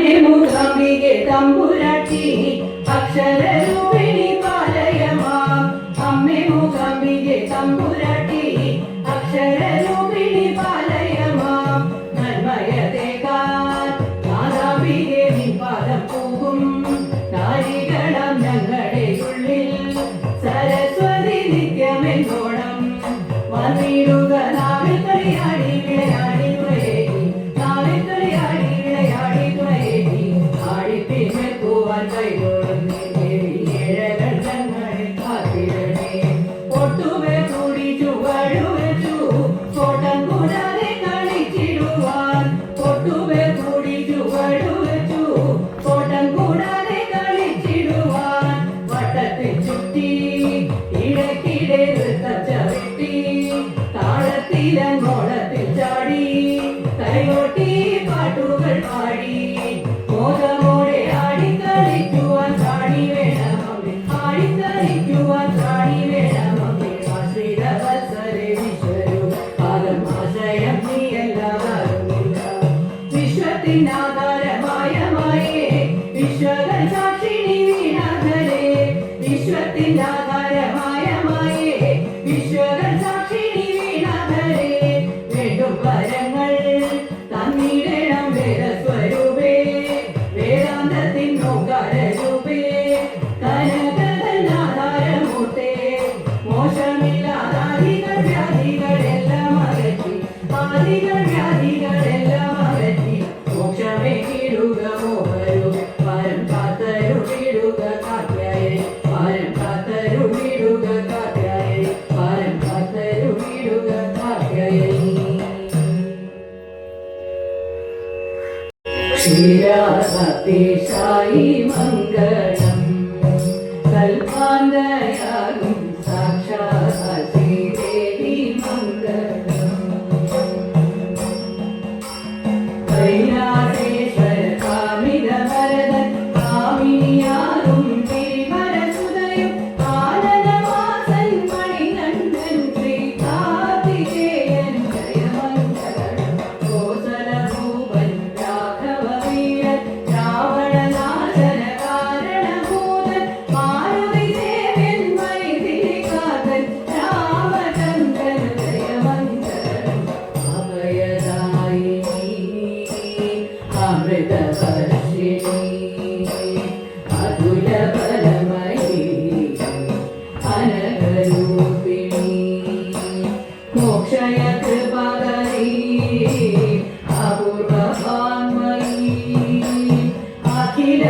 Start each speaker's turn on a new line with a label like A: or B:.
A: അമ്മേ മൂകാംബികെ തമ്പുരാട്ടി അക്ഷരരൂപിണി പാലയമാം. അമ്മേ മൂകാംബികെ തമ്പുരാട്ടി അക്ഷരരൂപിണി പാലയമാം. നന്മയതേകാൻ മാതാംബികെ നിൻ പാദം പൂകും നാരികളം ഞങ്ങളുടെ ഉള്ളിൽ സരസ്വതി നിത്യമെന്നോണം വന്നിടുക. നാവിൽ കളിയാടി വിളയാടി തുണയേറ്റി, നാവിൽ കളിയാടി വിളയാടി തുണയേറ്റി, ആടിപ്പിന്നെത്തുവാൻ കൈകൊള്ളുന്നേ ഏഴകൾ ഞങ്ങളെ കാത്തിടണേ. ഒട്ടുവേ കൂടി ചുവടു വെച്ചു കോട്ടം കൂടാതെ കളിച്ചിടുവാൻ. ഒട്ടുവേ കൂടി ചുവടു വെച്ചു കോട്ടം കൂടാതെ കളിച്ചിടുവാൻ. വട്ടത്തിൽ ചുറ്റി ഇടയ്ക്കിടെ നൃത്തച്ചവിട്ടി താളത്തിലങ്ങോളത്തിൽ ചാടി കൈകൊട്ടി പാട്ടുകൾ പാടി മോദമോടെ ആടിക്കളിക്കുവാൻ ചാടി വേണമമ്മേ, ആടിക്കളിക്കുവാൻ ചാടി വേണമമ്മേ. ആശ്രിത വത്സരെ വിശ്വരു പാദമാശയം നീയല്ലാതാകുന്നില്ല. വിശ്വത്തിനാധാരമായ മായേ വിശ്വകൾ സാക്ഷിണി വീണാധരേ. വിശ്വത്തിനാധാരമായ മായേ വിശ്വകൾ സാക്ഷിണി വീണാധരേ. വേണ്ടും വരങ്ങൾ തന്നിടണം വേദസ്വരൂപേ, വേദാന്തത്തിൻ ഓങ്കാരരൂപേ, കനകനാധാരമൂർത്തേ. മോശമില്ലാതാദികൾ വ്യാധികളെല്ലാം അകറ്റി, ആദികൾ വ്യാധികളെല്ലാം അകറ്റി മോക്ഷമേ കിടുക മോഹരൂപേ. പരം കാത്തരുളിടുക കാത്യായനി, പരം കാത്തരുളിടുക കാത്യായനി, പരം കാത്തരുളിടുക കാത്യായനി. ക്ഷീരാസതീശായി മംഗളം കൽപ്പാന്തയാകും സാക്ഷാൽ ശ്രീദേവി മംഗളം. കൈലാസേശ്വര കാമിത വരദൻ കാമിനിയാകും തിരുവരസുതയും ആനന്ദവാസൻ മണികണ്ഠൻ ശ്രീ കാർത്തികേയൻ ജയമംഗളം. കോസലഭൂപൻ രാഘവവീരൻ രാവണനാശന കാരണഭൂതൻ മാരുതിദേവൻ മൈഥിലികാതൻ രാമചന്ദ്രൻ ജയമംഗളം. അഭയദായിനി അമൃതവർഷിണി അതുലബലമയി അനഘരൂപിണി മോക്ഷയ കൃപകരി അപൂർവഭാന്മയി അഖില